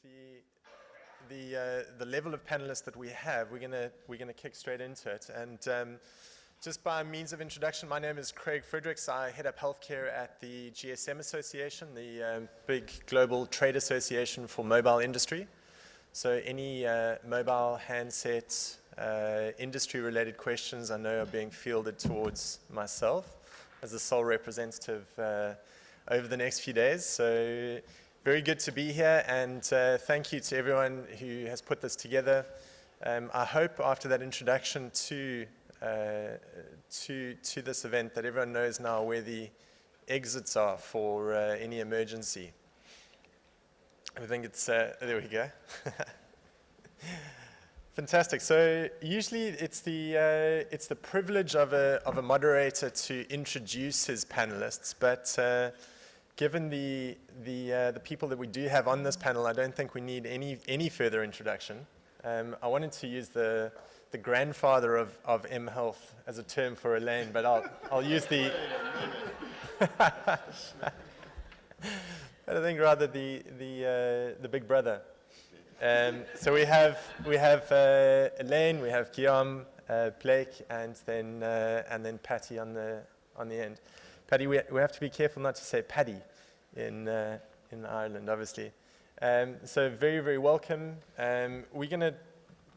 with the level of panelists that we have, we're gonna kick straight into it. And just by means of introduction, my name is Craig Fredericks. I head up healthcare at the GSM Association, the big global trade association for mobile industry. So any mobile handset industry-related questions I know are being fielded towards myself as the sole representative over the next few days. So very good to be here, and thank you to everyone who has put this together. I hope after that introduction to this event that everyone knows now where the exits are for any emergency. I think it's, there we go. Fantastic. So usually it's the privilege of a moderator to introduce his panelists, but given the people that we do have on this panel, I don't think we need any further introduction. I wanted to use the grandfather of GETHealth as a term for Elaine, but I'll use the I think rather the big brother. So we have Elaine, we have Guillaume, Blake, and then Patty on the end. Paddy, we have to be careful not to say Paddy in Ireland, obviously. So very, very welcome. We're going to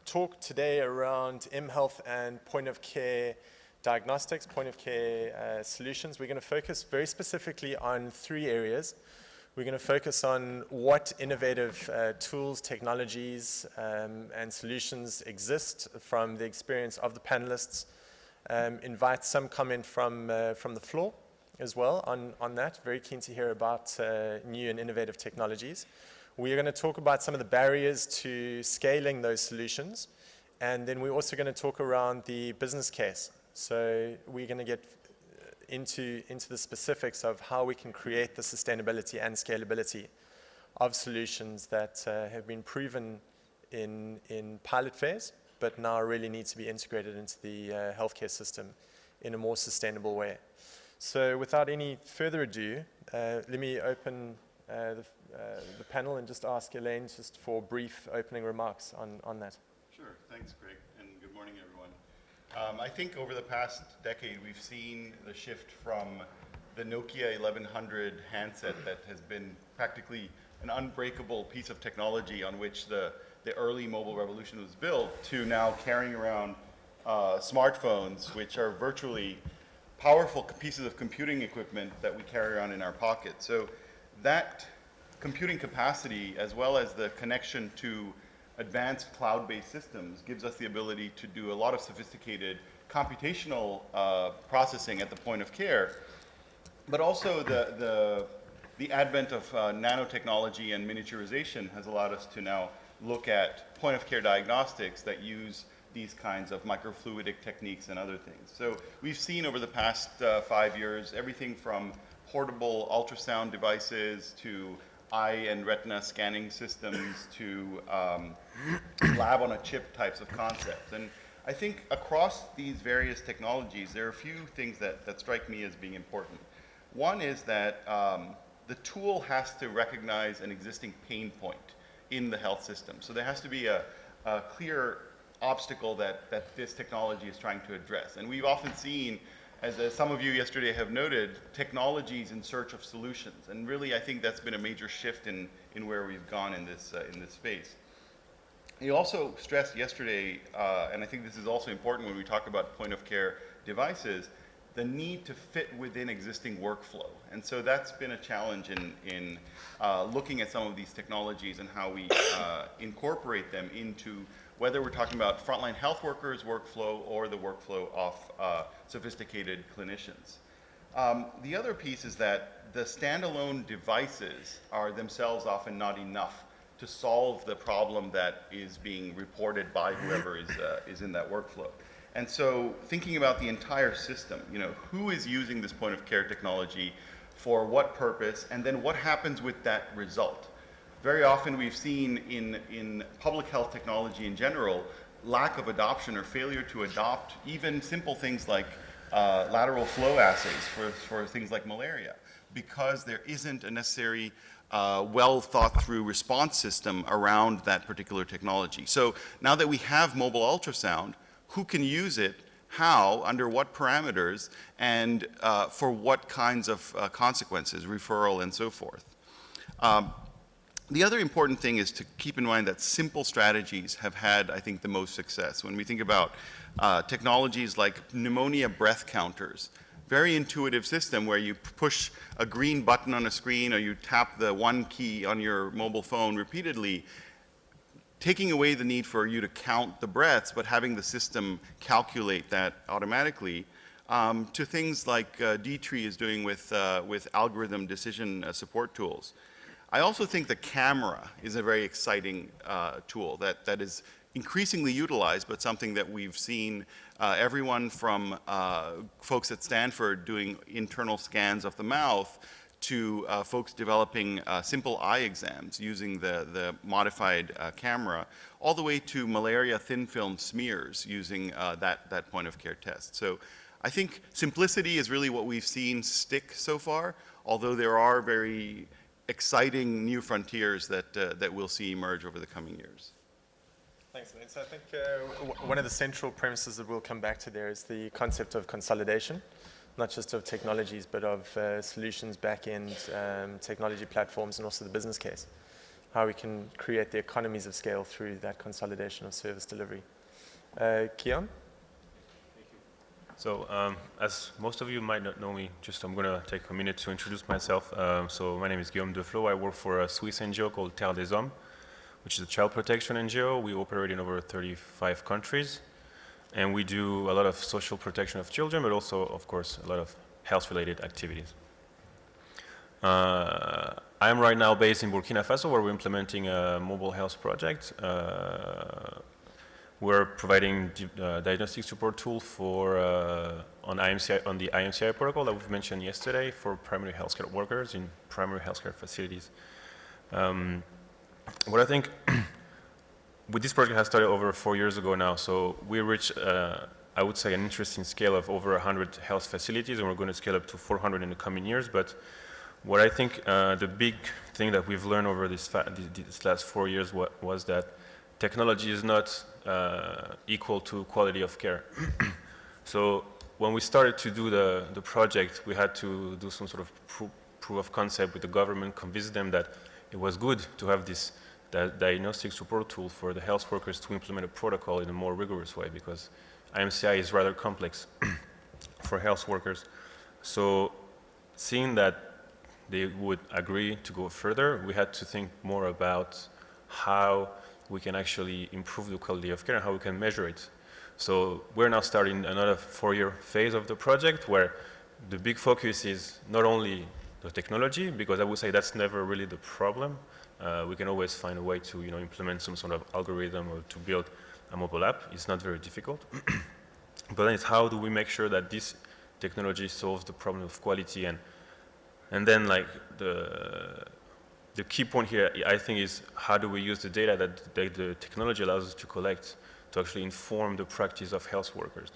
talk today around GETHealth and point-of-care diagnostics, point-of-care solutions. We're going to focus very specifically on three areas. We're going to focus on what innovative tools, technologies, and solutions exist from the experience of the panelists. Invite some comment from the floor as well on that. Very keen to hear about new and innovative technologies. We are going to talk about some of the barriers to scaling those solutions, and then we're also going to talk around the business case. So we're going to get into the specifics of how we can create the sustainability and scalability of solutions that have been proven in pilot phase, but now really need to be integrated into the healthcare system in a more sustainable way. So without any further ado, let me open the panel and just ask Elaine just for brief opening remarks on that. Sure, thanks Craig, and good morning everyone. I think over the past decade we've seen the shift from the Nokia 1100 handset that has been practically an unbreakable piece of technology on which the early mobile revolution was built, to now carrying around smartphones, which are virtually powerful pieces of computing equipment that we carry around in our pocket. So that computing capacity, as well as the connection to advanced cloud-based systems, gives us the ability to do a lot of sophisticated computational processing at the point of care. But also the advent of nanotechnology and miniaturization has allowed us to now look at point-of-care diagnostics that use these kinds of microfluidic techniques and other things. So we've seen over the past 5 years everything from portable ultrasound devices to eye and retina scanning systems to lab-on-a-chip types of concepts. And I think across these various technologies, there are a few things that strike me as being important. One is that the tool has to recognize an existing pain point in the health system. So there has to be a clear obstacle that this technology is trying to address. And we've often seen, as some of you yesterday have noted, technologies in search of solutions. And really, I think that's been a major shift in where we've gone in this space. You also stressed yesterday, and I think this is also important when we talk about point-of-care devices, the need to fit within existing workflow. And so that's been a challenge in looking at some of these technologies and how we incorporate them into whether we're talking about frontline health workers' workflow or the workflow of sophisticated clinicians. The other piece is that the standalone devices are themselves often not enough to solve the problem that is being reported by whoever is in that workflow. And so thinking about the entire system, who is using this point of care technology for what purpose, and then what happens with that result? Very often we've seen in public health technology in general, lack of adoption or failure to adopt even simple things like lateral flow assays for things like malaria, because there isn't a necessary well thought through response system around that particular technology. So now that we have mobile ultrasound, who can use it, how, under what parameters, and for what kinds of consequences, referral and so forth. The other important thing is to keep in mind that simple strategies have had, I think, the most success. When we think about technologies like pneumonia breath counters, very intuitive system where you push a green button on a screen or you tap the one key on your mobile phone repeatedly, taking away the need for you to count the breaths, but having the system calculate that automatically, to things like D-Tree is doing with algorithm decision support tools. I also think the camera is a very exciting tool that is increasingly utilized, but something that we've seen everyone from folks at Stanford doing internal scans of the mouth to folks developing simple eye exams using the modified camera, all the way to malaria thin film smears using that point of care test. So I think simplicity is really what we've seen stick so far, although there are very exciting new frontiers that we'll see emerge over the coming years. Thanks, Lance. I think one of the central premises that we'll come back to there is the concept of consolidation, not just of technologies, but of solutions, back-end technology platforms, and also the business case. How we can create the economies of scale through that consolidation of service delivery. Kian? So, as most of you might not know me, I'm going to take a minute to introduce myself. So, my name is Guillaume Deflo. I work for a Swiss NGO called Terre des Hommes, which is a child protection NGO. We operate in over 35 countries, and we do a lot of social protection of children, but also, of course, a lot of health-related activities. I'm right now based in Burkina Faso, where we're implementing a mobile health project. We're providing diagnostic support tool for on the IMCI protocol that we've mentioned yesterday for primary healthcare workers in primary healthcare facilities. What I think with this project has started over 4 years ago now, so we reached, I would say, an interesting scale of over 100 health facilities, and we're going to scale up to 400 in the coming years. But what I think the big thing that we've learned over this last 4 years was that technology is not equal to quality of care. So when we started to do the project, we had to do some sort of proof of concept with the government, convince them that it was good to have this diagnostic support tool for the health workers to implement a protocol in a more rigorous way, because IMCI is rather complex for health workers. So seeing that they would agree to go further, we had to think more about how we can actually improve the quality of care and how we can measure it. So we're now starting another 4-year phase of the project where the big focus is not only the technology, because I would say that's never really the problem. We can always find a way to implement some sort of algorithm or to build a mobile app. It's not very difficult. But then it's how do we make sure that this technology solves the problem of quality, and then like the key point here, I think, is how do we use the data that the technology allows us to collect to actually inform the practice of health workers.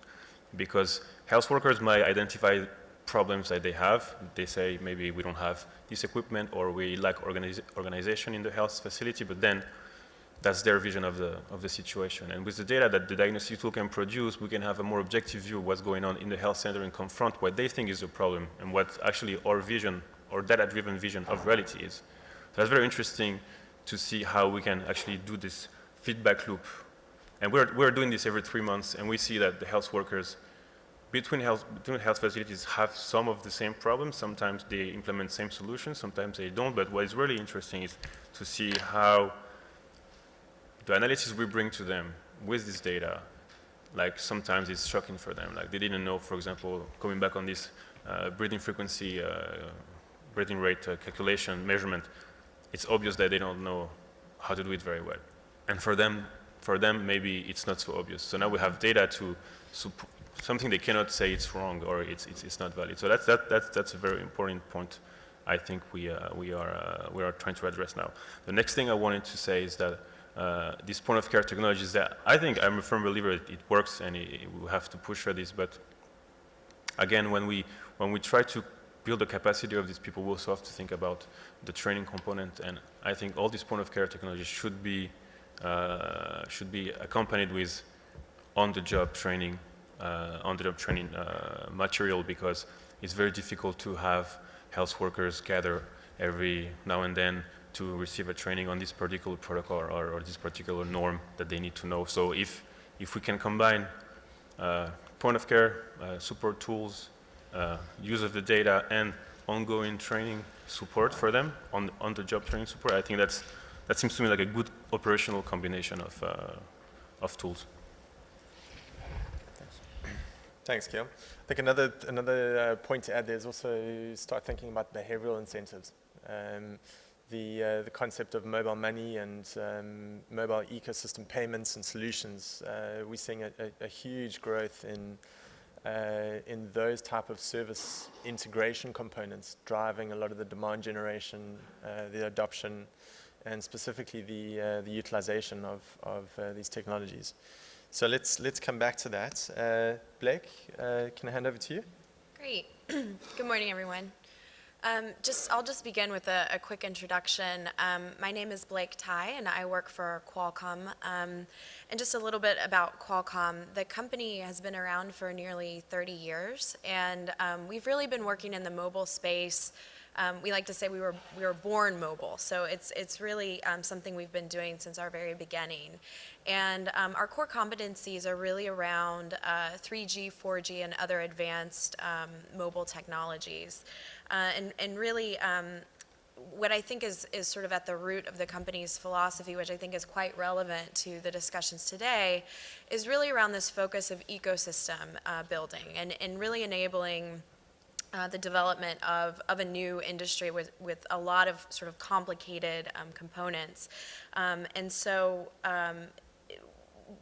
Because health workers might identify problems that they have. They say maybe we don't have this equipment or we lack organization in the health facility, but then that's their vision of the situation. And with the data that the diagnostic tool can produce, we can have a more objective view of what's going on in the health center and confront what they think is the problem and what actually our vision or data-driven vision of reality is. So that's very interesting to see how we can actually do this feedback loop. And we're doing this every 3 months, and we see that the health workers between health facilities have some of the same problems. Sometimes they implement same solutions, sometimes they don't. But what is really interesting is to see how the analysis we bring to them with this data, like sometimes it's shocking for them. Like they didn't know, for example, coming back on this breathing frequency, breathing rate calculation measurement, it's obvious that they don't know how to do it very well. And for them maybe it's not so obvious. So now we have data to something they cannot say it's wrong or it's not valid. So that's a very important point. I think we are trying to address now. The next thing I wanted to say is that this point of care technology is that I think I'm a firm believer it works and we have to push for this. But again, when we try to build the capacity of these people, we also have to think about the training component. And I think all these point of care technologies should be accompanied with on-the-job training, material, because it's very difficult to have health workers gather every now and then to receive a training on this particular protocol or this particular norm that they need to know. So if we can combine point of care support tools, use of the data, and ongoing training support for them, on the job training support, I think that seems to me like a good operational combination of tools. Thanks, Guillaume. I think another point to add there is also start thinking about behavioral incentives. The concept of mobile money and mobile ecosystem payments and solutions. We're seeing a huge growth in those type of service integration components, driving a lot of the demand generation, the adoption, and specifically the utilization of these technologies. So let's come back to that. Blake, can I hand over to you? Great. Good morning, everyone. I'll just begin with a quick introduction. My name is Blake Tai, and I work for Qualcomm. And just a little bit about Qualcomm. The company has been around for nearly 30 years, and we've really been working in the mobile space. We like to say we were born mobile, so it's really something we've been doing since our very beginning. And our core competencies are really around 3G, 4G, and other advanced mobile technologies. And really, what I think is sort of at the root of the company's philosophy, which I think is quite relevant to the discussions today, is really around this focus of ecosystem building and really enabling the development of a new industry with a lot of sort of complicated components. And so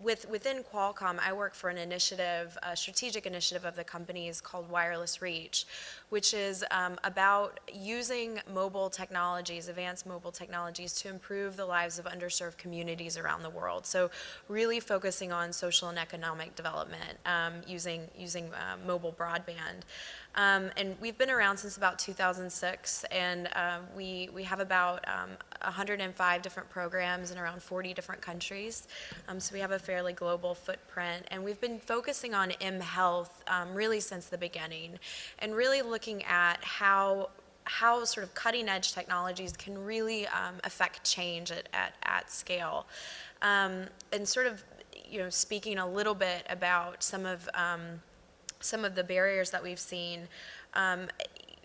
within Qualcomm, I work for an initiative, a strategic initiative of the company's called Wireless Reach, which is about using mobile technologies, advanced mobile technologies, to improve the lives of underserved communities around the world. So really focusing on social and economic development using mobile broadband. And we've been around since about 2006, and we have about 105 different programs in around 40 different countries. So we have a fairly global footprint, and we've been focusing on health really since the beginning, and really looking at how sort of cutting edge technologies can really affect change at scale. And sort of, speaking a little bit about some of the barriers that we've seen.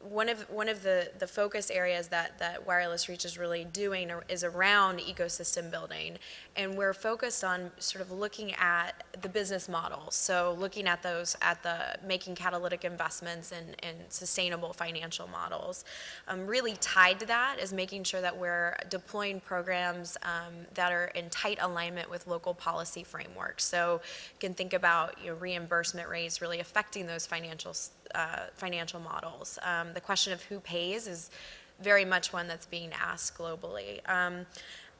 One of the focus areas that Wireless Reach is really doing is around ecosystem building, and we're focused on sort of looking at the business models. So looking at making catalytic investments in sustainable financial models. Really tied to that is making sure that we're deploying programs that are in tight alignment with local policy frameworks. So you can think about reimbursement rates really affecting those financial models. The question of who pays is very much one that's being asked globally.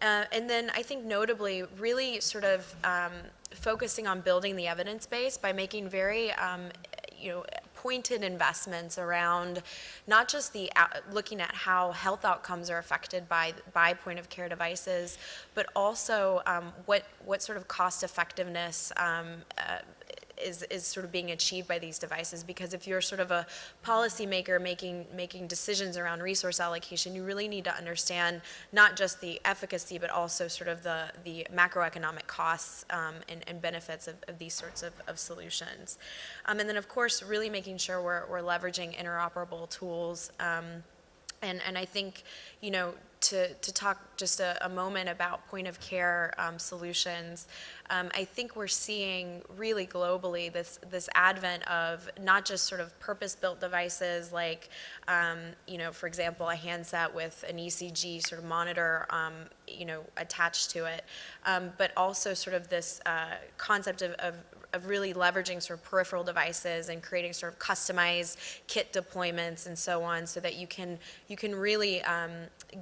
And then I think notably really sort of focusing on building the evidence base by making very pointed investments around not just looking at how health outcomes are affected by point of care devices, but also what sort of cost effectiveness is sort of being achieved by these devices. Because if you're sort of a policymaker making decisions around resource allocation, you really need to understand not just the efficacy, but also sort of the macroeconomic costs and benefits of these sorts of solutions. And then of course, really making sure we're leveraging interoperable tools. And I think, to talk just a moment about point of care solutions, I think we're seeing really globally this advent of not just sort of purpose-built devices like, for example, a handset with an ECG sort of monitor, attached to it, but also sort of this concept of really leveraging sort of peripheral devices and creating sort of customized kit deployments and so on, so that you can really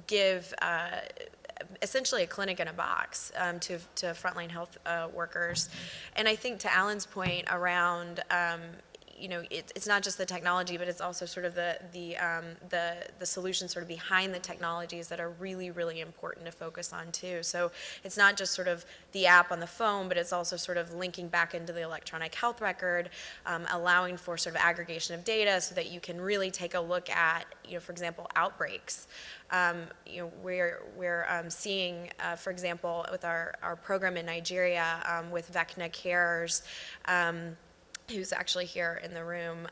give essentially a clinic in a box to frontline health workers. And I think to Alan's point around it's not just the technology, but it's also sort of the solution sort of behind the technologies that are really, really important to focus on too. So it's not just sort of the app on the phone, but it's also sort of linking back into the electronic health record, allowing for sort of aggregation of data so that you can really take a look at, for example, outbreaks. We're seeing, for example, with our program in Nigeria with Vecna Cares, who's actually here in the room,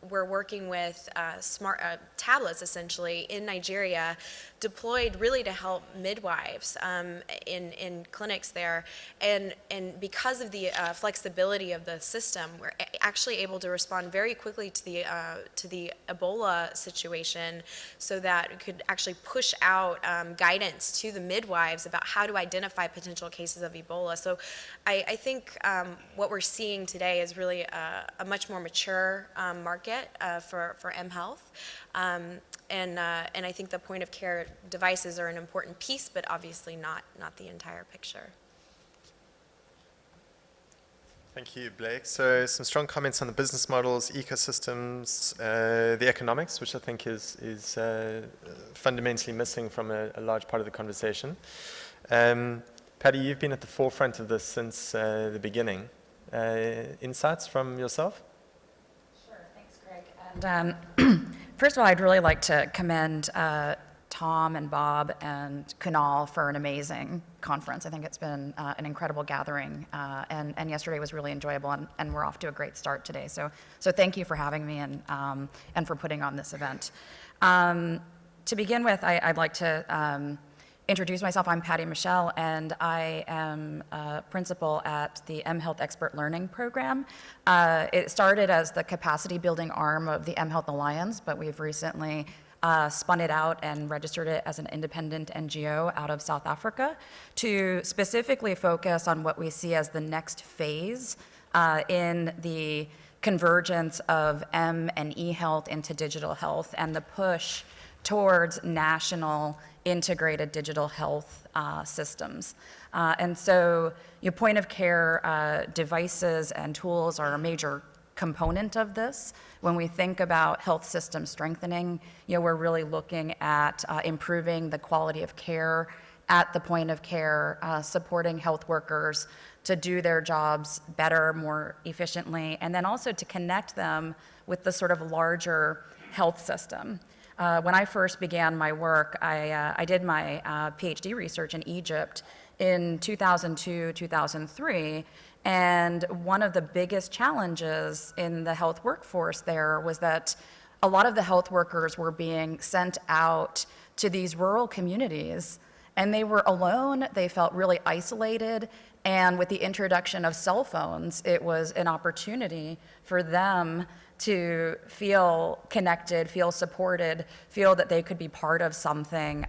we're working with smart tablets, essentially, in Nigeria, deployed really to help midwives in clinics there. And because of the flexibility of the system, we're actually able to respond very quickly to the Ebola situation, so that we could actually push out guidance to the midwives about how to identify potential cases of Ebola. So I think what we're seeing today is really a much more mature market for mHealth. And I think the point of care devices are an important piece, but obviously not the entire picture. Thank you, Blake. So some strong comments on the business models, ecosystems, the economics, which I think is fundamentally missing from a large part of the conversation. Patty, you've been at the forefront of this since the beginning. Insights from yourself? Sure, thanks, Greg. And first of all, I'd really like to commend Tom and Bob and Kunal for an amazing conference. I think it's been an incredible gathering, and yesterday was really enjoyable, and we're off to a great start today. So thank you for having me and for putting on this event. To begin with, I'd like to introduce myself. I'm Patty Michelle, and I am a principal at the mHealth Expert Learning Program. It started as the capacity building arm of the mHealth Alliance, but we've recently spun it out and registered it as an independent NGO out of South Africa to specifically focus on what we see as the next phase in the convergence of M and E health into digital health, and the push towards national integrated digital health systems. And so your point of care devices and tools are a major component of this. When we think about health system strengthening, we're really looking at improving the quality of care at the point of care, supporting health workers to do their jobs better, more efficiently, and then also to connect them with the sort of larger health system. When I first began my work, I did my PhD research in Egypt in 2002, 2003, and one of the biggest challenges in the health workforce there was that a lot of the health workers were being sent out to these rural communities, and they were alone, they felt really isolated, and with the introduction of cell phones, it was an opportunity for them to feel connected, feel supported, feel that they could be part of something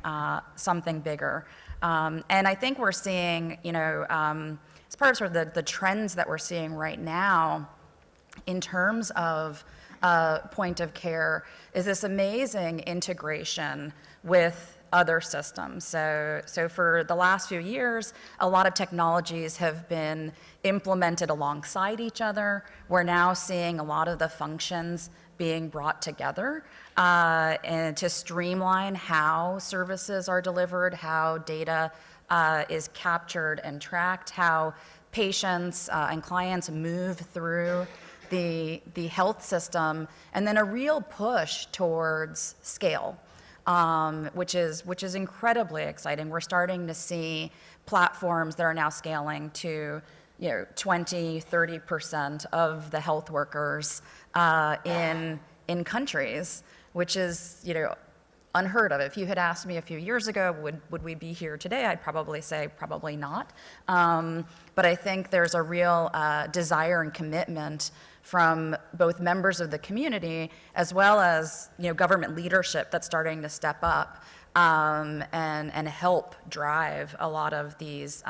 bigger. And I think we're seeing, as part of sort of the trends that we're seeing right now in terms of point of care, is this amazing integration with other systems. So for the last few years, a lot of technologies have been implemented alongside each other. We're now seeing a lot of the functions being brought together and to streamline how services are delivered, how data is captured and tracked, how patients and clients move through the health system, and then a real push towards scale. Which is incredibly exciting. We're starting to see platforms that are now scaling to 20, 30% of the health workers in countries, which is unheard of. If you had asked me a few years ago, would we be here today? I'd probably say probably not. But I think there's a real desire and commitment from both members of the community as well as government leadership that's starting to step up and help drive a lot of these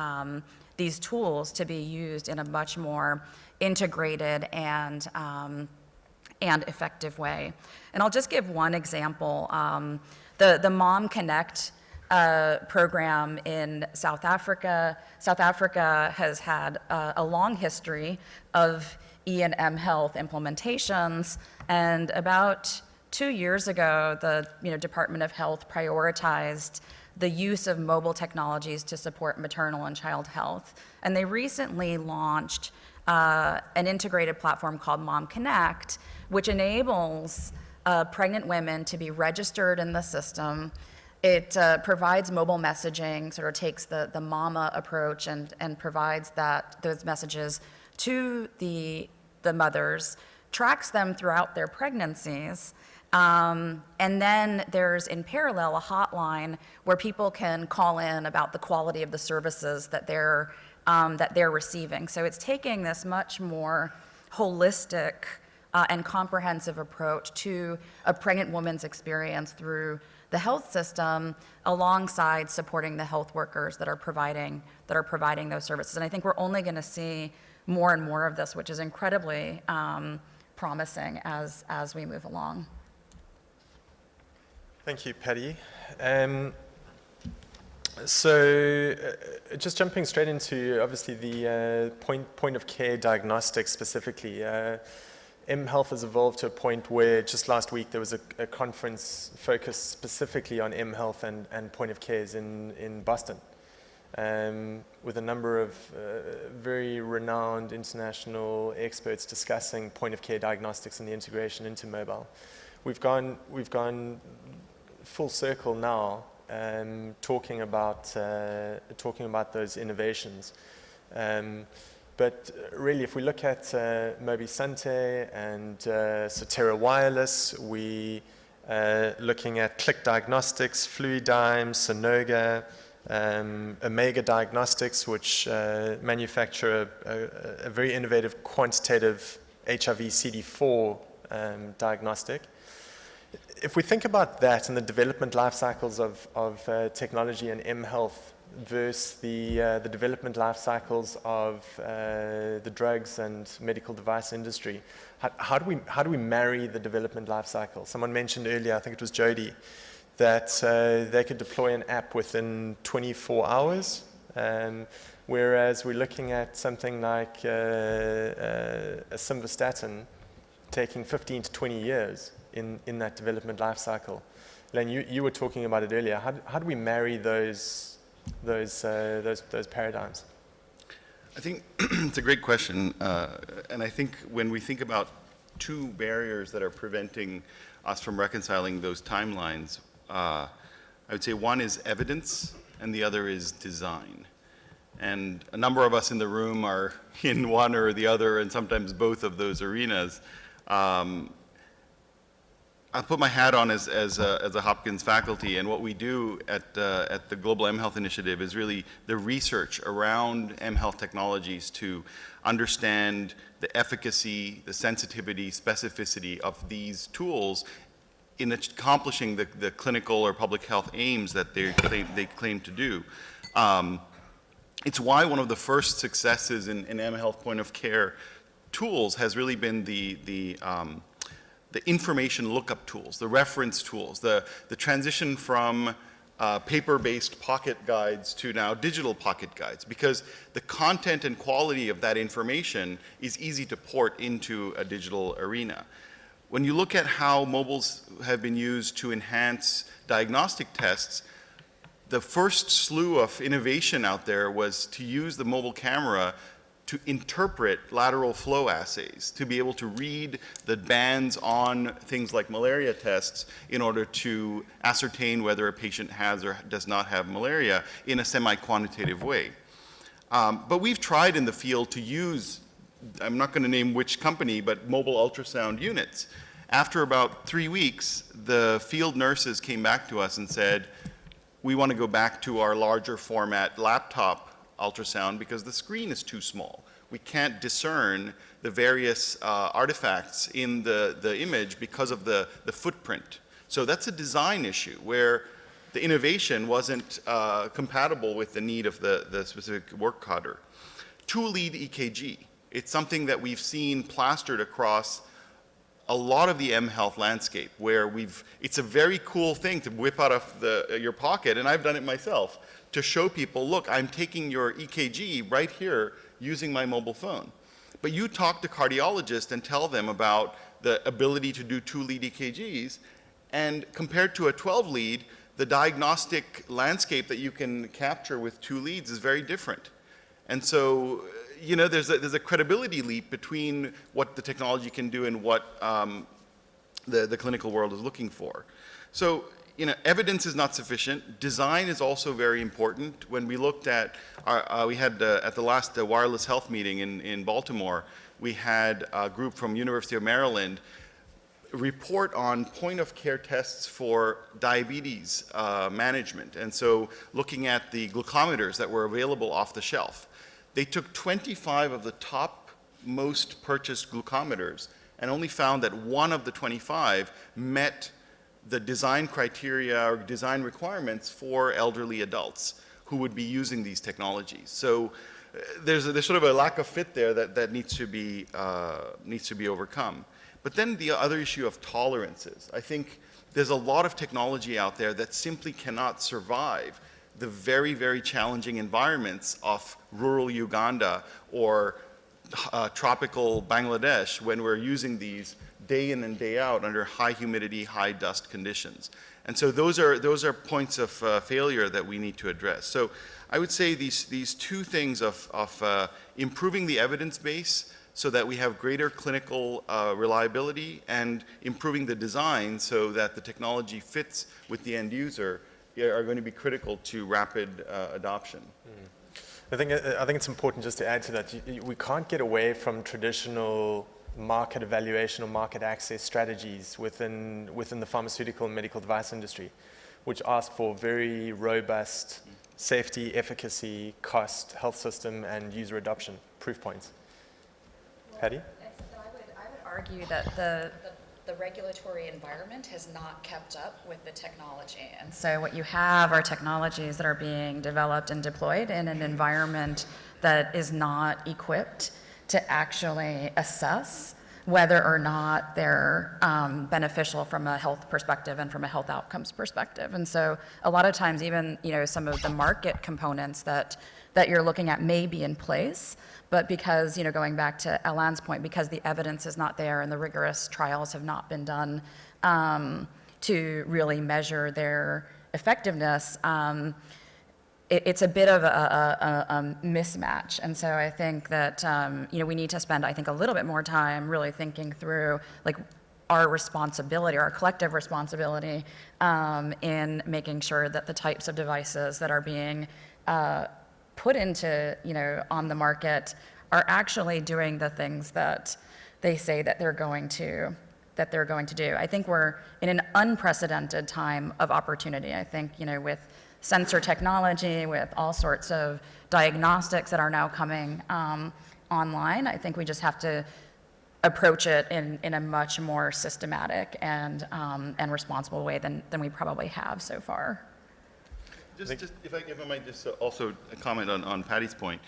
tools to be used in a much more integrated and effective way. And I'll just give one example. The Mom Connect program in South Africa. South Africa has had a long history of E and M Health implementations. And about 2 years ago, the Department of Health prioritized the use of mobile technologies to support maternal and child health. And they recently launched an integrated platform called Mom Connect, which enables pregnant women to be registered in the system. It provides mobile messaging, sort of takes the mama approach and provides those messages to the mothers, tracks them throughout their pregnancies. And then there's, in parallel, a hotline where people can call in about the quality of the services that they're receiving. So it's taking this much more holistic and comprehensive approach to a pregnant woman's experience through the health system, alongside supporting the health workers that are providing those services. And I think we're only going to see more and more of this, which is incredibly promising as we move along. Thank you, Patty. So just jumping straight into, obviously, the point of care diagnostics specifically. mHealth has evolved to a point where just last week there was a conference focused specifically on mHealth and point of cares in Boston, with a number of very renowned international experts discussing point of care diagnostics and the integration into mobile. We've gone full circle now, talking about those innovations. But really, if we look at Mobisante and Sotera Wireless, we looking at Click Diagnostics, Fluidigm, Sonoga, Omega Diagnostics, which manufacture a very innovative quantitative HIV CD4 diagnostic. If we think about that and the development life cycles of technology and mHealth versus the development life cycles of the drugs and medical device industry, how do we marry the development life cycle? Someone mentioned earlier, I think it was Jody, that they could deploy an app within 24 hours, whereas we're looking at something like a simvastatin taking 15 to 20 years in that development life cycle. Len, you were talking about it earlier. How do we marry those paradigms? I think it's a great question, and I think when we think about two barriers that are preventing us from reconciling those timelines, I would say one is evidence and the other is design. And a number of us in the room are in one or the other, and sometimes both of those arenas. I'll put my hat on as a Hopkins faculty, and what we do at the Global mHealth Initiative is really the research around mHealth technologies to understand the efficacy, the sensitivity, specificity of these tools in accomplishing the clinical or public health aims that they claim to do. It's why one of the first successes in mHealth point of care tools has really been the information lookup tools, the reference tools, the transition from paper-based pocket guides to now digital pocket guides, because the content and quality of that information is easy to port into a digital arena. When you look at how mobiles have been used to enhance diagnostic tests, the first slew of innovation out there was to use the mobile camera to interpret lateral flow assays, to be able to read the bands on things like malaria tests in order to ascertain whether a patient has or does not have malaria in a semi-quantitative way. But we've tried in the field to use, I'm not going to name which company, but mobile ultrasound units. After about 3 weeks, the field nurses came back to us and said, we want to go back to our larger format laptop ultrasound because the screen is too small. We can't discern the various artifacts in the image because of the footprint. So that's a design issue where the innovation wasn't compatible with the need of the specific work cadre. Two-lead EKG. It's something that we've seen plastered across a lot of the mHealth landscape where it's a very cool thing to whip out of your pocket, and I've done it myself, to show people, look, I'm taking your EKG right here using my mobile phone. But you talk to cardiologists and tell them about the ability to do 2-lead EKGs, and compared to a 12-lead, the diagnostic landscape that you can capture with 2 leads is very different. And so, you know, there's a credibility leap between what the technology can do and what the clinical world is looking for. So, you know, evidence is not sufficient. Design is also very important. When we looked at, we had at the last wireless health meeting in Baltimore, we had a group from University of Maryland report on point-of-care tests for diabetes management. And so looking at the glucometers that were available off the shelf, they took 25 of the top most purchased glucometers and only found that one of the 25 met the design criteria or design requirements for elderly adults who would be using these technologies. So there's sort of a lack of fit there that needs to be overcome. But then the other issue of tolerances. I think there's a lot of technology out there that simply cannot survive the very, very challenging environments of rural Uganda or tropical Bangladesh when we're using these day in and day out under high humidity, high dust conditions. And so those are points of failure that we need to address. So I would say these two things of improving the evidence base so that we have greater clinical reliability, and improving the design so that the technology fits with the end user are going to be critical to rapid adoption. I think it's important just to add to that. We can't get away from traditional market evaluation or market access strategies within the pharmaceutical and medical device industry, which ask for very robust safety, efficacy, cost, health system, and user adoption proof points. Patty? I would argue that the regulatory environment has not kept up with the technology. And so what you have are technologies that are being developed and deployed in an environment that is not equipped to actually assess whether or not they're beneficial from a health perspective and from a health outcomes perspective. And so a lot of times even, you know, some of the market components that you're looking at may be in place, but because, you know, going back to Alan's point, because the evidence is not there and the rigorous trials have not been done to really measure their effectiveness, it's a bit of a mismatch. And so I think that, you know, we need to spend, I think, a little bit more time really thinking through, like, our responsibility, our collective responsibility in making sure that the types of devices that are being put into, you know, on the market are actually doing the things that they say that they're going to do. I think we're in an unprecedented time of opportunity. I think, you know, with sensor technology, with all sorts of diagnostics that are now coming online, I think we just have to approach it in a much more systematic and responsible way than we probably have so far. Just if I might just also comment on Patty's point,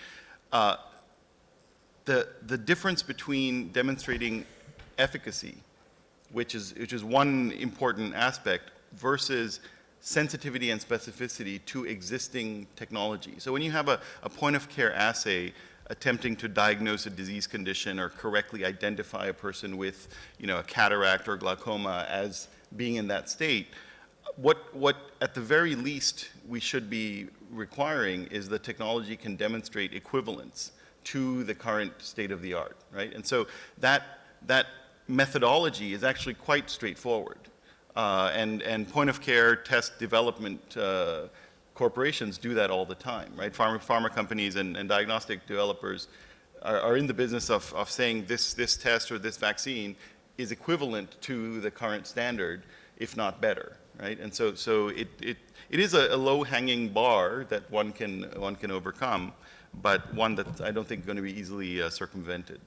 the difference between demonstrating efficacy, which is one important aspect, versus sensitivity and specificity to existing technology. So when you have a point-of-care assay attempting to diagnose a disease condition or correctly identify a person with, you know, a cataract or glaucoma as being in that state, what at the very least we should be requiring is the technology can demonstrate equivalence to the current state of the art, right? And so that methodology is actually quite straightforward. And point-of-care test development corporations do that all the time, right? Pharma companies and diagnostic developers are in the business of saying this test or this vaccine is equivalent to the current standard, if not better, right? And so it is a low-hanging bar that one can overcome, but one that I don't think is going to be easily circumvented.